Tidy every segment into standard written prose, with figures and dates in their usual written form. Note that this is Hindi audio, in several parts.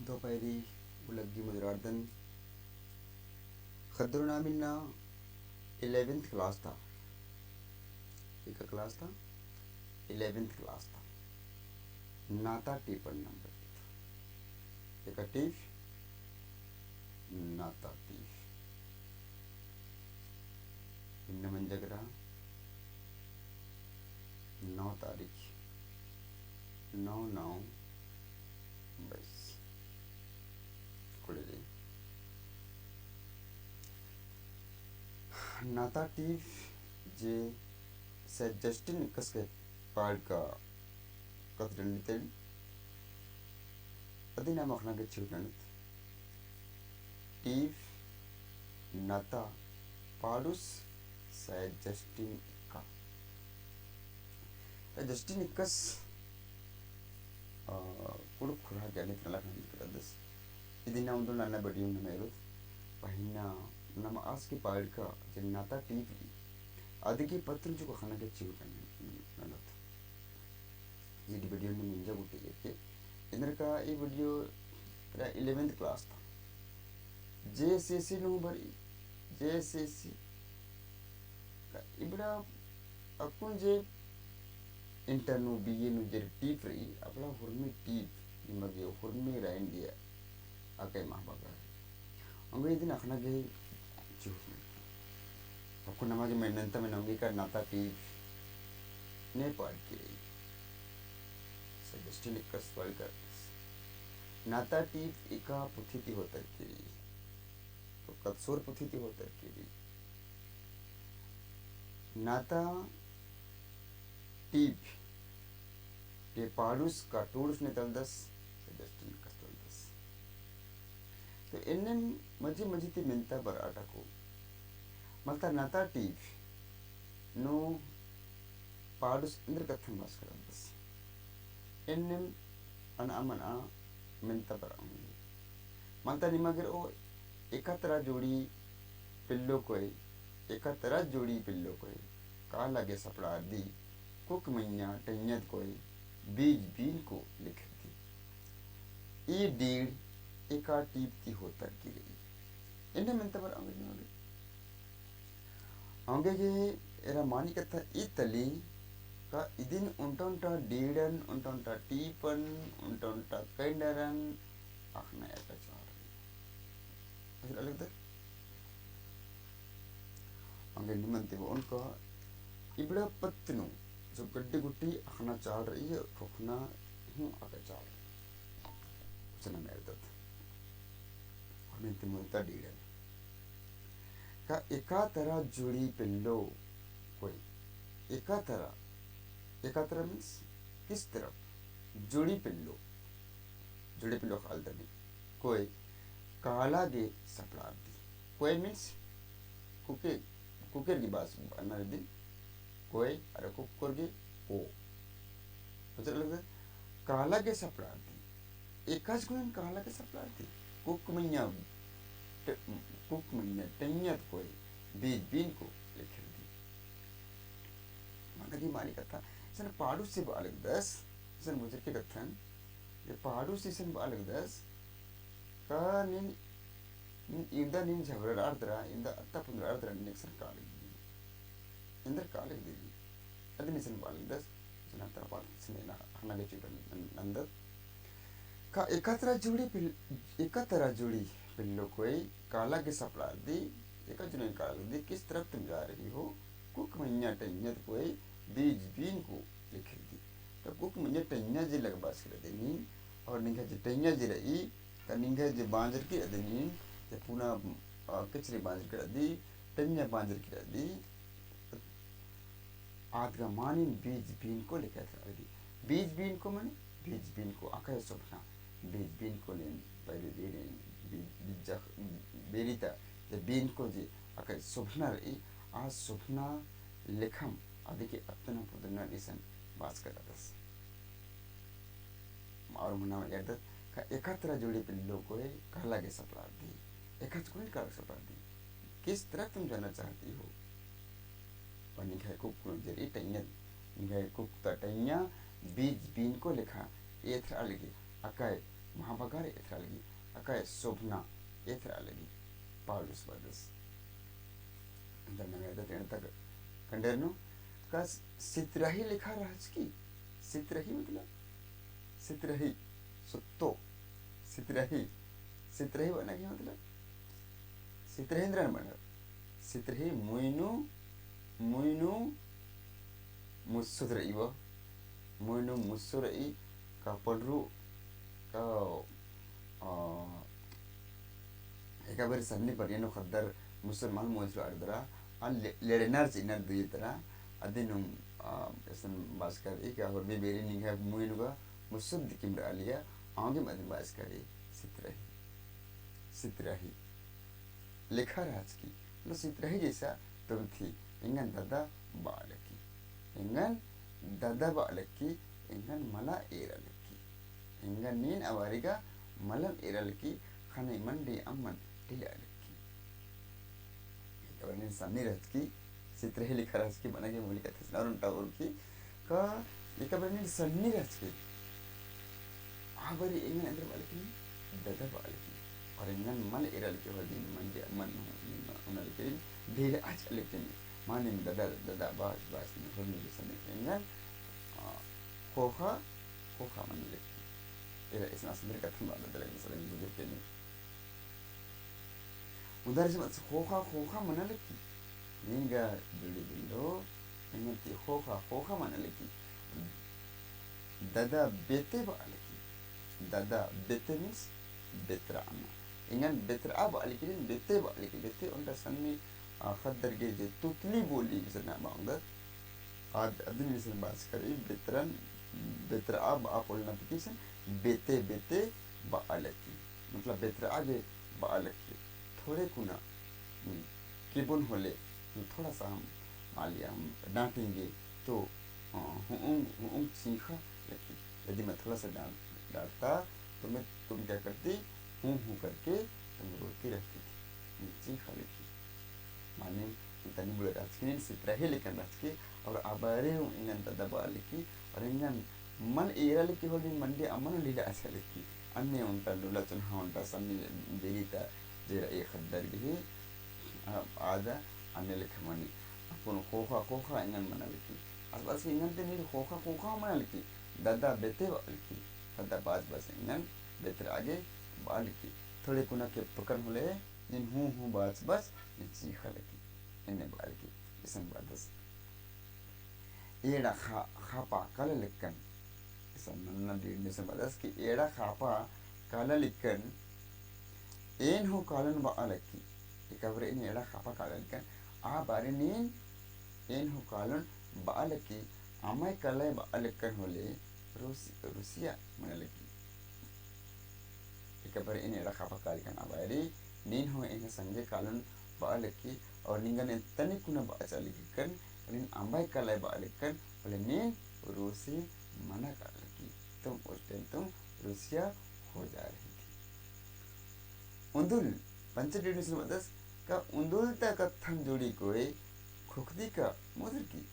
दोपहरी उलग्गी मुजरार्दन खद्रुनामिना 11th क्लास था। एक क्लास था, 11th क्लास था। नाता टीपन नंबर एक टीफ नाता टीफ इन मंजगरा 9 तारीख 9/9/22 कुड़े नाता टीफ जे से जस्टिन कसके पार्ट का कतरन तेल अदिना मखना के चिवनत टीफ नाता पाडुस से जस्टिन का जस्टिन कस कुड़ खुरा के अनेक नला kan करदस इदिना उंदो नन्ना बडियो नमेरो पहिना नम आज की पार्ट का जन्नाता टीफ ಅದಕ್ಕೆ ಪತ್ರ ಖಾನಾಗೆ ಚಿಗುಟನತ್ ಈ वीडियो में मुंजा गुटे के इंद्र का ये वीडियो 11th क्लास था जेएसएससी नो बरी जेएसएससी का इबड़ा अकुन जे इंटरनो बीए नो जे टीप रही अपना हुरमी टीप निमगे हुरमी राइन दिया आके महाबागा अंगे दिन अखना गे चिहुट आपको नमाज में नंता में नंगी का नाता टीप ने पार की सजेस्टिन का सवाल कर नाता टीप एका पुथिति होता की तो कत्सोर पुथिति होता की नाता टीप के पारुस का टूर्स ने तलदस सजेस्टिन का तलदस तो इन्हें मजी मजी ती मिलता बर आटा को मल्ता नाता टीप नो पाडुस इंद्र कथन बास करदस एन्नेम अन अमना मिंता पर आऊंगी मल्ता निमगर ओ एकतरा जोड़ी पिल्लो कोई एकतरा जोड़ी पिल्लो कोई का लगे सपड़ा दी कुक मैया टन्यत कोई बीज बीन को लिख दी ये डीड एका टीप की होता की गई इन्हें मिंता पर आऊंगी आगे ये एरा मानी कथा इतली का इदिन उंटा डीडन उंटा टीपन उंटा कैंडरन आखना ऐसा चाल रही ऐसा अलग था आगे निमंते वो उनका इबड़ा पत्तनु जो गड्ढे गुट्टी आखना चाल रही है रोकना हूँ आगे चाल रही कुछ ना मेरे दर्द हमें तिमुता डीडन का एका तरह जुड़ी पिल्लो कोई एका तरह मीन्स किस तरफ जुड़ी पिल्लो खाल दबी कोई काला गे सपड़ा दी कोई मीन्स कुकर की बात अन्ना दिन कोई अरे कुकर की ओ मतलब लगता काला गे सपड़ा दी एकाच कोई काला के सपड़ा दी कुक मैया टन्यत कोई बीज बीन को लिख दी माना की मानी कथा सन पाडू से बालक 10 सन मुझे के कथन ये पाडू से सन बालक 10 का निन इंदा निन झगड़ा आर्द्रा इंदा अत्ता पुंद्रा आर्द्रा निन सन काले इंदर काले दी अदनी सन बालक 10 सन अत्ता पाडू सन ना हना के चुटन नंदर का एकतरा जोड़ी पिल्लो कोई काला के सपड़ा दी एक जुने काला दी किस तरफ तुम जा रही हो कुक मैया टन्यत कोई बीज बीन को लिख दी तो कुक मैया टन्या जी लग बास कर देनी और निंगे जी टन्या जी रही तो निंगे जी बांजर की अदनी ये पुना किचरी बांजर कर दी टन्या बांजर कर दी आदगा मानिन बीज बीन को लिखा था बीज बीन को माने बीज बीन को आकाश सपना बीज बीन को लेन पहले देने बेरीता जे बीन को जे आकाश सपना रही आज सपना लेखम आदि के अत्तना पुदना निसन बास कर दस और मना याद का एकत्र जोड़ी पिल्लो को काला के सपड़ा दी एकच कोई काला सपड़ा दी किस तरह तुम जाना चाहती हो और निखाय कुक जरी टन्या निखाय कुक ता टन्या बीज बीन को लिखा ये था अलगे अकाय महाबगारे एथरा लगी अकाय शोभना एथरा लगी पालुस बदस अंदर नगे तेन तक कंडेरनो का सितरही लिखा राज की सितरही मतलब सितरही सुत्तो सितरही सितरही बना क्या मतलब सितरहेंद्रन बना सितरही मुइनु मुइनु मुसुदर इवा मुइनु मुसुर इ का पलरू का एकाबरी सन्नी परियनो खद्दर मुसलमान मोजरो अर्दरा लेडनर चिन्नर दुयतरा अदिनुम एसन बास्करी क्या और भी बेरी निगा मुइनुगा मुसुद दिकिम आलिया आगे मदिन बास्करी सितरही सितरही लिखा राज की लो सितरही जैसा तुम थी इंगन दादा बालकी इंगन दादा बालकी इंगन मला एरलकी इंगन नीन अवारिगा मलम एरलकी खाने मंडी अम्मन टिलालकी कवरने सन्नी राज की सितरही लिखा राज की बना के मूली का थी नरुन टावर की का ये कवरने सन्नी राज की आबरी इंगन अंदर बालकी दादा बालकी और इंगन मल एरलकी हो दिन मंडी अम्मन उनलकी ढेर आज लेकिन माने दादा दादा बास बास ने होने के समय इंगन खोखा खोखा मन लेकी एरा इस नासमर का थम दादा लगे सलग बुजुर्ग के नहीं उधर से मत खोखा खोखा मन लेकी निंगा जुड़ी बिल्लो इंगन ती खोखा खोखा मन लेकी दादा बेते बालकी दादा बेते मीन्स बेतरा अम्मा इंगन बेतरा बालकी बेते बालकी बेते उनका सन्नी खद्दर के जे तुतली बोली जिसने मांगदर आद अदन जिसने बात करी बेतरन बेतरा आप बोलना पिकिसन बेते बेते बालकी मतलब बेतरा आगे बालकी थोड़े कुना किबुन होले थोड़ा सा हम मालिया हम डांटेंगे तो हूँ सीखा लकी यदि मैं थोड़ा सा डांटता तो मैं तुम क्या करती हूँ करके तुम रोती रहती थी सीखा लकी माने तनी बुले राजकीय सितरही लेकर राजकीय और आबारे इंगन दादा बालकी और इंगन मन एरा लिखी हो दिन मंडी अमन लीला ऐसा लिखी अन्य उनका लुला चुनाव उनका सन्नी देगीता जेरा एक खद्दर भी आधा अन्य लिखे मनी अपन खोखा खोखा इंगन मना लिखी असबास इंगन ते नील खोखा खोखा मना लिखी दादा बेते बालकी दादा बाज बस इंगन बेतर आगे बालकी थोड़े कुना के पकड़ होले इन हूँ बाज बस नीची खलकी इन्हें बालकी इसन बादस एड़ा खापा काला लिखन इसन नन्ना डीडने से बादस कि एड़ा खापा काला लिखन एन हो कालन बालकी इकबरे इन एड़ा खापा काला लिखन आ बारे नीन एन हो कालन बालकी आमाय काला बालकन होले रुसिया मन लिखी इकबरे इन एड़ा खापा काला लिखन आ बारे नीन हो इन संगे कालन बालकी और निंगन तनी कुना बाचा लिखन लेकिन आंबाई काला बालकन बोले नीन रूसी मना कालकी तुम उस टाइम तुम रूसिया हो जा रही थी उंदुल पंचडीडी से मदस का उंदुल तक कथन जोड़ी कोई खुखदी का मुद्र की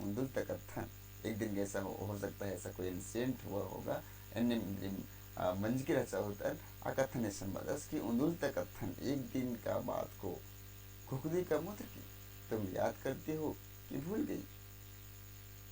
उंदुल तक कथन एक दिन कैसा हो सकता है ऐसा कोई इंसिडेंट हुआ होगा एने मंज की रचा होता है अकथन ऐसा मदस की उंदुल तक कथन एक दिन का बात को खुखदी का मूत्र की तुम याद करती हो कि भूल गई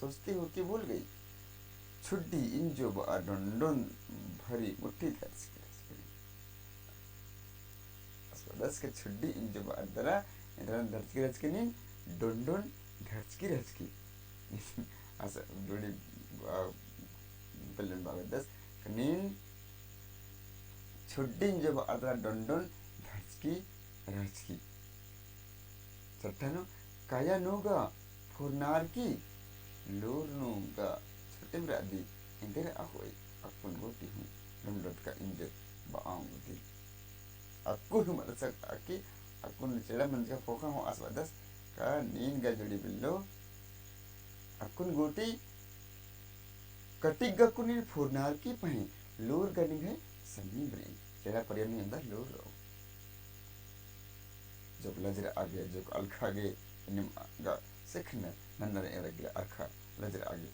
सोचती हो कि भूल गई छुट्टी इन जो डोंडोन भरी मुट्ठी दस के छुट्टी इन जो दरा इधर धरती रच के नहीं डोंडोन धरच की ऐसा जोड़ी पल्लन बाग दस कनीन छुट्टी इन जो दरा डोंडोन धरच की चट्टानो काया नोगा फुरनार की लोर नोगा छोटे ब्रादी इंदर आहोई अकुन गोटी हूँ डंडोट का इंजर बाआंगुदी अकुन मरसक आकी अकुन चेड़ा मंज का फोका हो आसवादस का नीन का जोड़ी बिल्लो अकुन गोटी कटिक गकुन फुरनार की पहे लोर गनिंग है सन्नी ब्रेन चेड़ा परियर नहीं अंदर लोर रहो जो लजर आगे जो अलखा आगे निम्गा सिखने नन्नर एरगले अलखा लजर आगे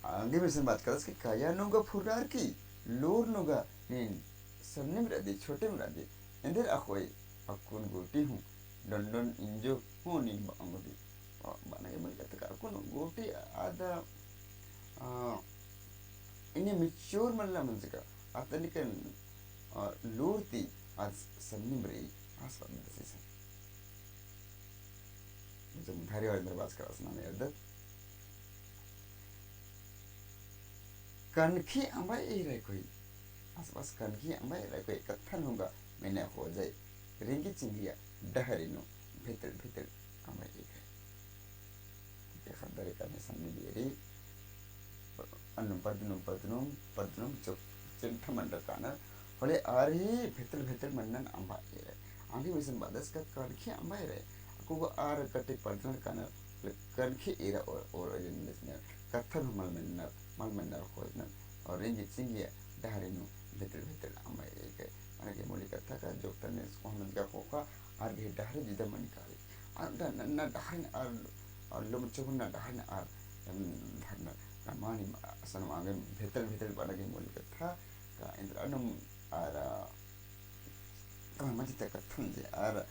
में से बात करते कि काया नोगा फुरनार की lor nuga nin sannim radi छोटे muradi ender akhoi akun goti hu london injo hu nin ba angodi bana ke malika taka akun goti ada ini mature malla manzika atani kan lurti as sannim rei as ba dasi जब धारी वाले दरबार का असना में अर्ध कनखी अंबाई रहे कोई आसपास कनखी अंबाई रहे कोई कत्थन होगा मैंने हो जाए रिंगी चिंगिया डहरिनो भीतर भीतर अंबाई है ये खबर करने सामने बियरी अनुपदनुम पदनुम पदनुम चुप चिंता मंडल काना होले आरी भीतर भीतर मंडन अंबाई रहे आगे मिशन बादस का कनखी अंबाई रहे को आर कटे पर्सनल काना कनखी एरा और ने कत्थन मल मनर खोजना और रेंज सिंगिया डहरिनो भीतर भीतर अमाय के माने के मोली कथा का जो तने कोहन का कोका आर भी डहर जिदा मन काले आर न डहर और लोम चुना डहर आर धरना रामानी असन मांगे भीतर भीतर बना के मोली कथा का इंद्रनम आर का मजित कथन जे are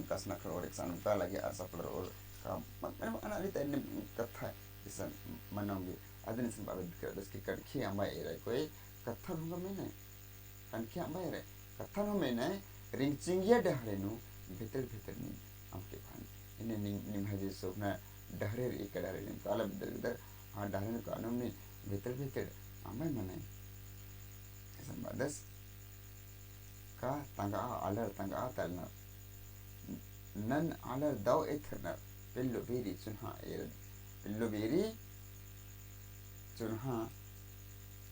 kasna kalau eksan ka lagi asa pelor or ka memang anak itu ini kata isan manambi ada nih sebab ada sekitar kia ambai era koi kata nunga mana kan kia ambai era kata nunga mana ring cingya dah lenu betul betul ni amke pan ini ning haji sobna dahre ikadare ni kala betul betul dahre ka anam ni betul betul ambai mana isan badas ka tangga alar tangga talna nan alar daw etherna pello beri chunha er pello beri chunha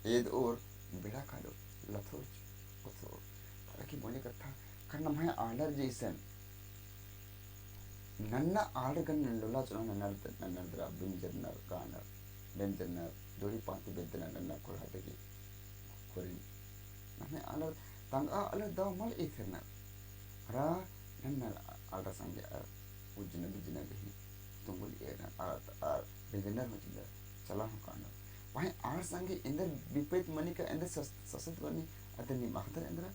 ed or beda kalo lathor othor paraki mone katha karna mai alar jason nanna aalagan lola chunha nanna dra binjarnar kanar benjarnar dori pati bedna nanna kolhategi korin namai alar tanga alar daw mal etherna ra nanna alda sange ujina bijina behi tungul era beginner mujinda chala kana why ar sange indar vipait mani ka indar sasat bani atani mahdar indra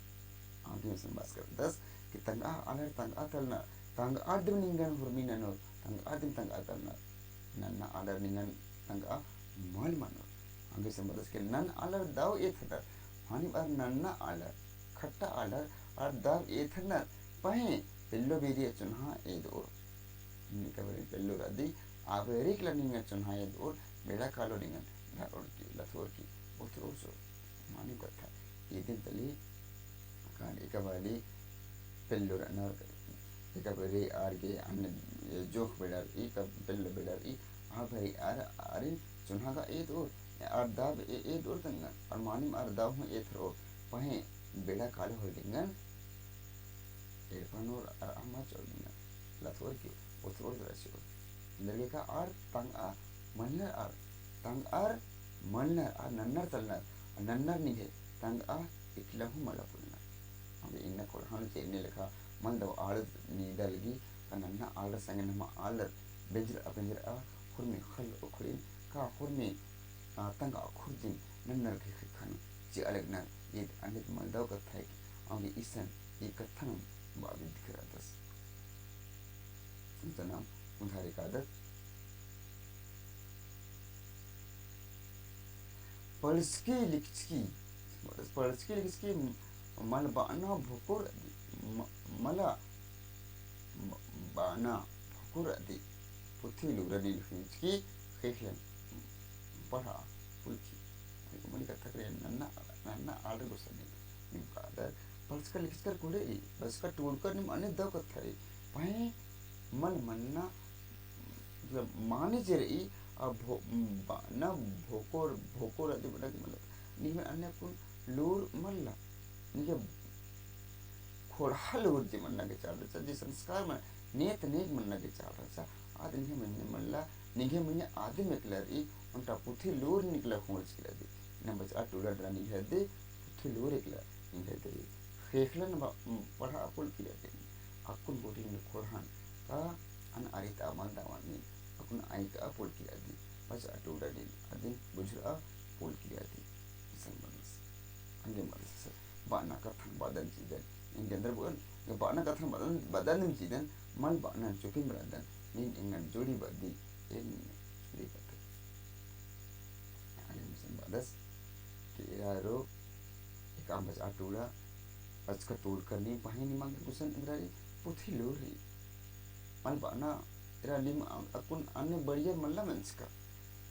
agi mesan baskar das ki tanga alar tanga atalna tanga adem ningan hurmina no tanga adem tanga atalna nanna alar ningan tanga mal mano agi sembadas ke nan alar daw ethada hani bar nanna alar khatta alar ar daw ethna pahe pello beri chunha edor ini kabari pello radi averik learning chunha edor beda kalo dengan daror ki lathor ki otro so mani katha idin tali kan ekabali pello ranar ekabari arge anne jok bedar e ka pello bedar e averi ari chunha ka edor ardab edor tanga armani ardab hu ethro pahe beda kalo holdingan Irfanur Ahmad Cholina Lathorki Othor Rasio Nereka ar tang a manner ar tang ar manner ar nannar talnar nannar nihe tang a iklahu malapulna abe inna korhanu chenne lekha manda al ni dalgi kananna al sangen ma al benjir a khurmi khal ukhrin ka khurmi tang a khurdin nannar ke khanu ji alagna id anit maldaw ka thai abe isan ikathanam बाबी दिख रहा दस उनका नाम उन्हारे का आदत पल्सकी लिखकी मल बाना भोकोर मला बाना भोकोर आदि पुथी लुरनी लिखकी खेखलन पढ़ा पुलकी मली कथा करे नन्ना आर्डर को सनी निम्का आदत पल्सका लिखकर कोले पल्सका टोलकर निम अने दव कथाई पाए मन मन्ना मतलब माने जेरई ना भोकोर आदि बड़ा की मतलब निमे अन्य कुन लूर मल्ला निके खोड़ा लूर जी मन्ना के चाल रहा जी संस्कार में नेत मन्ना के चाल रहा आदि निके मन्ने मल्ला निके मन्ने आदि मेकलरी उनटा पुथी लूर निकला खोल चिला दी नंबर 8 टूला ड्रानी है दे पुथी लूर एकला निके दे खेखलन पढ़ा अपुल किया देनी अकुन बोटी में खोरहान का अन आरित अमल दावानी अकुन आई का अपुल किया दी बस अटूरा दी अदिन बुझरा पुल किया दी संबंध बाना कथन बादन चीदन इन अंदर बुन बाना कथन बादन बादन चीदन mal बाना चुकी बरादन nin इंगन जोड़ी बदी इन जोड़ी बदी आगे मिशन बादस कि यारो एक आंबस आटूला आज का तोड़ करनी पाहिनी मांगे कुशन इंद्रारी पुथी लोरी mal बाना इरा लिम अकुन अन्य बढ़िया मल्ला मंच का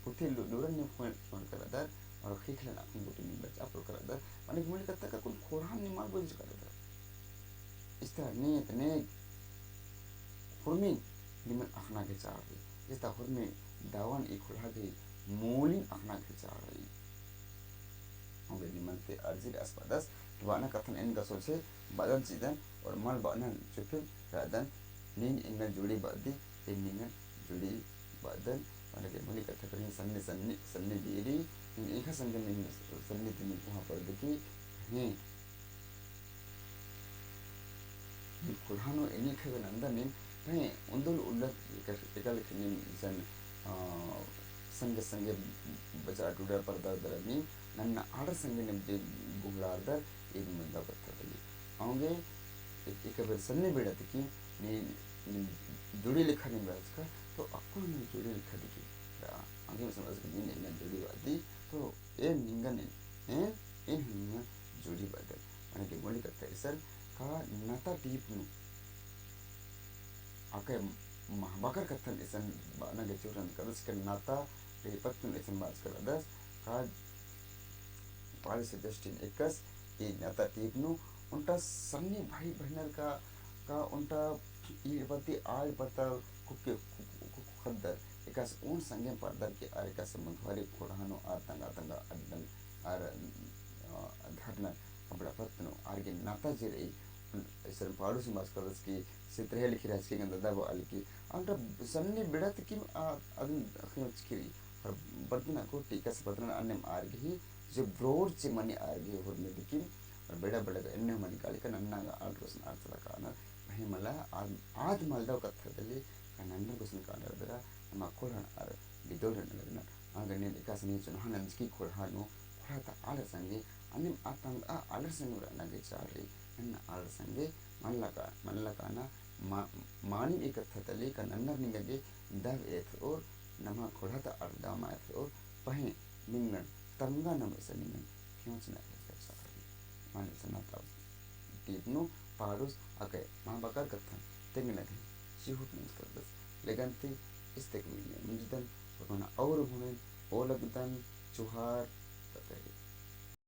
पुथी लोरन ने फोन करा दर और खिखलन अकुन बुटी में बच अपलोड करा दर माने मुझे कहता का कुन खोरान ने माल बोझ करा दर इस तरह ने हुरमिन लिमन अखना के चाह रही इस तरह हुरमिन दावन एक खुला गई मोलिन अखना के चाह रही होंगे लिमन ते अर्जित अस्पदस बाना कथन इन गसों से बादन सीधन और माल बाना चुपे रादन नीन इंगन जुड़ी बादी इन निंगन जुड़ी बादन माने के मुली कथा करें सन्ने सन्ने सन्ने बीरी इन एक संग में सन्ने दिन वहाँ पर देखी हैं कुरानो इन्हीं के नंदा में भाई उन्दुल उल्लत एकल खिने सन संग संग बचा टूटा पर्दा दरमी नन्ना आड़ संग ने गुगलादर इन मंदा बत्तली आंगे एक बार सन्ने बेड़ा तकी ने जुड़ी लिखा नहीं बात का तो अक्कुल ने जुड़ी लिखा दिखी आगे में समझ के ने जुड़ी बाती तो ये निंगन है इन निंगन जुड़ी बात माने के बोली करता है सर का नता टीप नु आके महाबाकर कथन इसन बाना के चुरन कर उसके नाता रे पत्तन इसन बात कर दस का पाल से जस्टिन एकस ये नाता टीप नु उनका सन्नी भाई बहनर का उनका ये पति आल पता कुके खद्दर एकस उन संगे पर्दर के आर का संबंध वाले कोरानो आतंगा तंगा अड्डन आर धरना अपना पत्नो आर के नाता जिरे सर पाड़ू से मास कर उसकी सितरे लिखी राज के गंदा वो अलकी अंतर सन्नी बिड़त की अदन अखियों चिकरी और बर्तन को टीका से बर्तन अन्य आर ही जो ब्रोड से मनी आर गए और में दिखी और बेड़ा बेड़ा का इन्हें मनी काली का नन्ना का आठ रोशन आठ साल का ना वही मला आज मालदाव का था दले का नन्ना रोशन का ना दरा हम आकोरन आर बिदोर न लगना आगे ने इकास ने चुनाव नंज की कोरहानो कोरहाता आलर संगे अन्य आतंक आलर संगे रहना के चाह रही इन आलर संगे मल्ला का ना मानी एक था दले का नन्ना निगगे दव एथ और नमा कोरहाता अर्दामा एथ और पहे निंगन तंगा नम ऐसा निंगन क्यों चुना है चाह रही माने सनाता टीपनो पारुस आके मां बकर कथन तेंग लगे शिहुट में कर दस लेकिन ते इस तक में मुझदन बना और हुने ओलगदन चुहार